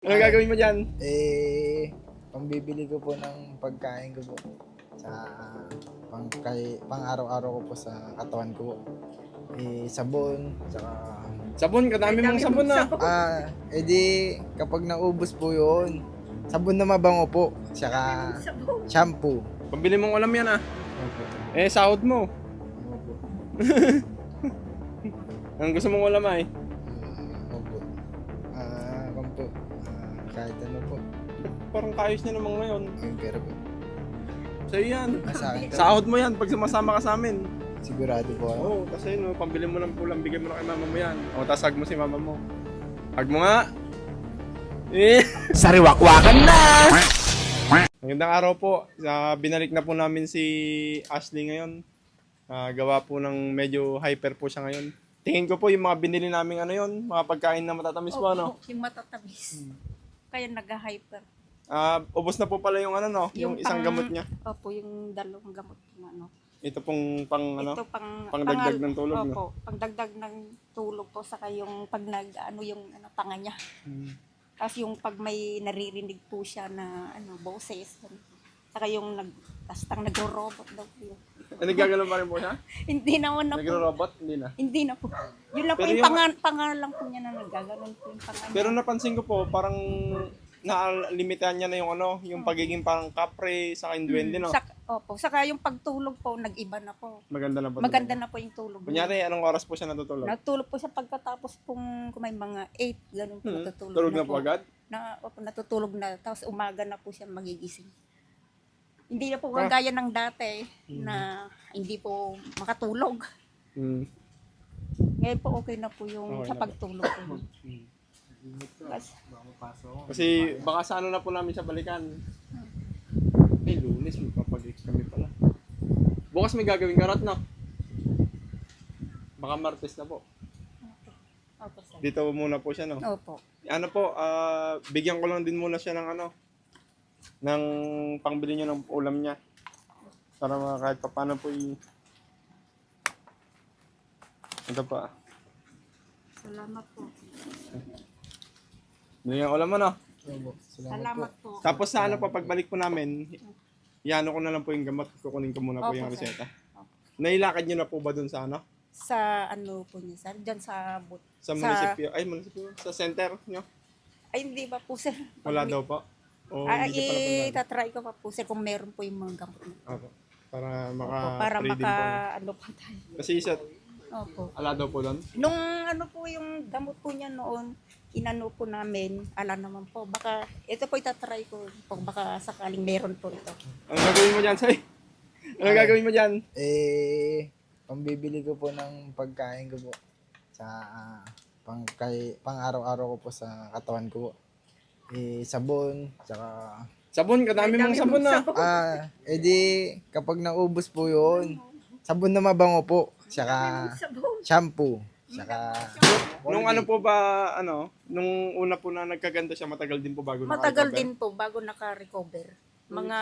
Ano gagawin mo dyan? Pambibili ko po ng pagkain ko po sa pang araw-araw ko po sa katawan ko po. Sabon, tsaka Sabon, kadami mong sabon na. edi kapag naubos po yun, sabon na mabango po, tsaka shampoo. Pambili mong ulam yan ah. Opo. Sahod mo. Opo. Anong gusto mong ulam ay? Opo. Opo. Kahit ano po. Parang kayos niya naman ngayon. Yung pera po. Sa'yo yan. Sa akin to. Sahod mo yan pag sumasama ka sa amin. Sigurado po ako. Oo, kasi no, pambili mo ng ulam, bigyan mo na kay mama mo yan. O, tas hug mo si mama mo. Hug mo nga. Sariwakwakan na! Magandang araw po. Binalik na po namin si Ashley ngayon. Gawa po ng medyo hyper po siya ngayon. Tingin ko po yung mga binili namin ano yon, mga pagkain na matatamis po ano. Yung matatamis. Kaya nag-hyper. Ubos na po pala yung ano no, yung isang gamot niya. Opo, yung dalawang gamot na ano. Ito pong pang ano, Ito pangdagdag ng tulog, no? Opo, pangdagdag ng tulog po saka yung pag yung panga niya. Tapos yung pag may naririnig po siya na boses. Saka yung nagro-robot daw po yun. Nagagalaw pa rin po siya? Hindi naman na po. Nagro-robot? Hindi na. Hindi na po. Yun lang po Pero yung yung- pangalan po niya na nagaganon po yung pangalan. Pero napansin ko po, parang nalimitahan niya na yung ano, yung pagiging parang kapre sa duwende, no? Opo, saka yung pagtulog po, nag-iba na po. Maganda na po. Maganda na po yung tulog. Kunyari, anong oras po siya natutulog? Natulog po siya pagkatapos kung may mga 8, ganun po natutulog Tulog na po agad? Opo, natutulog na. Tapos umaga na po siya magigising. Hindi na po kagaya ng dati na hindi po makatulog. Hmm. Ngayon po okay na po yung Okay sa na po. pagtulog po. Kasi baka sa ano na po namin siya balikan. May Lunes, may papag-ex kami pala. Bukas may gagawin karat na. Baka Martes na po. Opo, sir. Dito muna po siya, no? Opo. Ano po, bigyan ko lang din muna siya ng ano, ng pangbili niya ng ulam niya. Para kahit paano po ito pa. Salamat po. Bigyan ulam mo, no? Opo. Salamat po. Tapos sa ano pa, pagbalik po namin, iano ko na lang po yung gamot. Kukunin ko muna po Opo, yung sir. reseta. Nailakad niyo na po ba dun sa ano? Sa ano po niya, sir? Diyan sa Sa munisipyo? Ay, munisipyo? Sa center niyo? Ay, hindi ba po, sir? Wala daw po? O hindi niyo pala po Itatry ko pa po, sir, kung meron po yung mga gamot na. Opo. Para Opo, para maka-free din po. ano pa tayo. Kasi isa, Opo. ala daw po doon? Nung ano po yung gamot po niya noon, inano po namin, ala naman po, baka, ito po itatry ko, po, baka sakaling meron po ito. Ano gagawin mo dyan, Say? Ano gagawin mo dyan? Pambibili ko po ng pagkain ko po sa pang araw-araw ko po sa katawan ko po. Sabon, tsaka Sabon, kadami mong sabon na. edi kapag naubos po yun, sabon na mabango po, tsaka shampoo, tsaka Nung ano po ba, nung una po na nagkaganda siya, matagal din po bago Matagal naka-recover? din po bago naka-recover. Mga,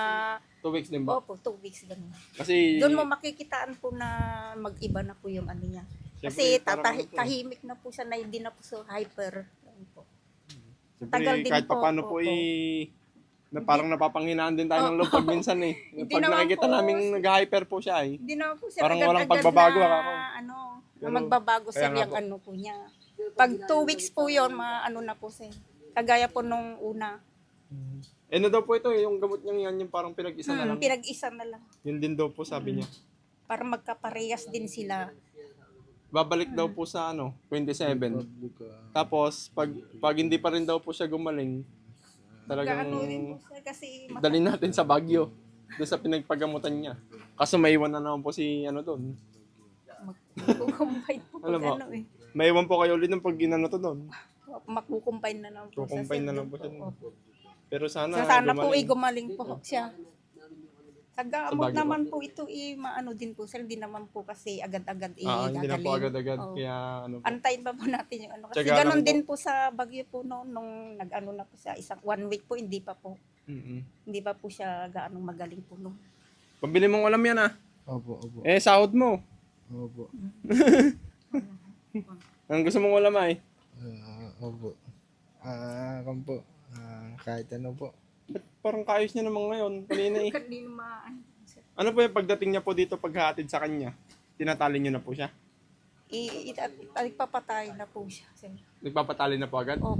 2 weeks din ba? opo, 2 weeks ganun. Kasi, Doon mo makikitaan po na mag-iba na po yung ano niya. Kasi Siyempre, parang ano po. tahimik na po siya, na hindi na po so hyper. Ganun po. siyempre, tagal din kahit po, pa paano po opo. na parang napapanghinaan din tayo ng loob pag minsan eh. Hindi Pag naman nakikita po. namin nag-hyper po siya eh. Hindi na po siya Parang walang agad-agad pagbabago, na, ako. na Pero, magbabago kaya sir nga yung po. ano po niya. Pag 2 weeks po yun, na po sir. Kagaya po nung una. Ano daw po ito eh, yung gamot niyang yan, yung parang pinag-isa na lang. Pinag-isa na lang. Yun din daw po sabi niya. Para magkaparehas din sila. Babalik daw po sa 27. Tapos, pag hindi pa rin daw po siya gumaling, talagang Gaano din po sir kasi dalhin natin sa Baguio. Doon sa pinagpagamutan niya. Kaso may iwan na naman po si doon. magkukumpay po. Alam mo, ano eh. may iwan po kayo ulit ng pag ginano to doon. Makukumpay na lang po. Kukumpay na lang po siya. Opo. Pero sana, Sana po gumaling. gumaling po siya. Tagamot naman po ito maano din po sir. Hindi naman po kasi agad-agad Hindi na po gagaling. agad-agad. Oo. Kaya po. Antayin pa po natin yung ano. Kasi Tiyaga lang ganun po. din po sa Baguio po noon, nung nag-ano na po sa isang 1 week po, hindi pa po. Mm-mm. Hindi pa po siya gaanong magaling po noon. Pambili mong ulam yan ah. opo, opo, Sahod mo. opo, Anong gusto mong ulam ay? opo. Kampo, kahit ano po. Ba't parang kaayos niya naman ngayon? Kanina eh. Kanina ano, sir. Ano po yung pagdating niya po dito paghahatid sa kanya? Tinatali niyo na po siya? Papatay na po siya, sir. Nagpapatali na po agad? O,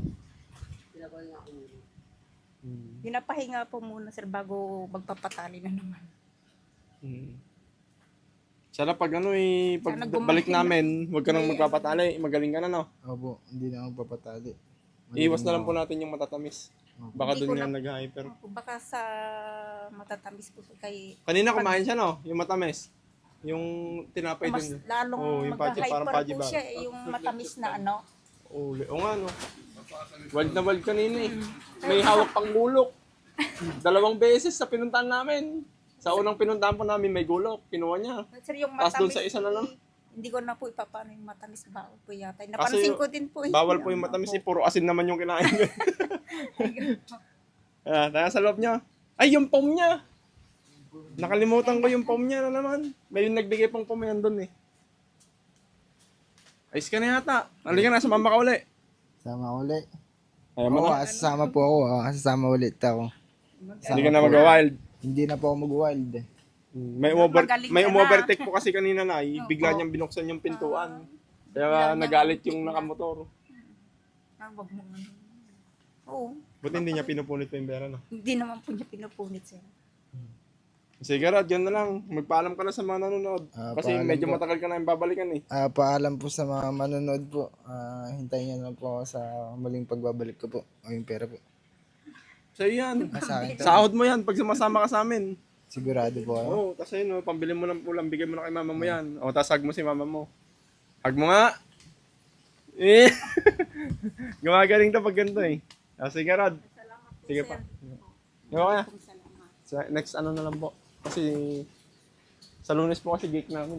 Hmm. pinapahinga po muna, sir, bago magpapatali na naman. Hmm. Sana pag ano eh, pag Sana gumaling balik na. namin, huwag ka nang May magpapatali. Magaling ka na, no? Opo, hindi na ako papatali. Iwas na lang po natin yung matatamis. Opo. Baka Hindi doon ko nga na- nag-hyper. Baka sa matatamis po kay Kanina kumain siya, no? Yung matamis. Yung tinapay mas dun. lalong Oo, yung pachi, parang mag-hyper pachi po ba? siya, yung matamis na ano. Oo, o nga, no? Wild na wild kanina eh. May hawak pang gulok. 2 beses sa pinuntahan namin. Sa unang pinuntahan po namin may gulok. Kinuha niya. Sir, yung Tapos matamis, doon sa isa na lang. hindi ko na po ipapano yung matamis ba po yata. Kasi Napansin ko din po. Bawal po yung matamis eh. Puro asin naman yung kinain ko. Tayo sa loob niya. Ay, yung pom niya. Nakalimutan ko yung pom niya na naman. May yung nagbigay pang pom yan doon eh. Ayos ka na yata. Halika na, sumama ka uli. Sama uli. Ayaw mo Oo, na. sasama po ako. Sasama ulit ako. Hindi ka na mag-wild. Hindi na po ako mag-wild. Magaling May ka na. umovertake po kasi kanina na. Bigla niyang binuksan yung pintuan. Kaya nagalit yung nakamotor. Wag mo ano. Oo. Buti hindi niya pinupunit pa yung pera, no? Hindi naman po niya pinapunit, sir. Sige, Rod, yun na lang. Magpaalam ka na sa mga nanonood. Kasi paalam medyo po. matagal ka na yung babalikan eh. Paalam po sa mga manonood po. Hintayin nyo na po ako sa muling pagbabalik ko po. O yung pera po. So yan. Sa akin to. Sahod mo yan pag sumasama ka sa amin. Sigurado po ako. Oo, tapos yun, pambili mo ng ulam, bigay mo na kay mama mo yan. O, tapos hug mo si mama mo. Hug mo nga. Eh. Gumagaling to pag ganito eh. Sige, Rod. Salamat po, Sige sir. pa. Yung kaya. Salamat. Next ano na lang po. Kasi sa Lunes po kasi gate namin.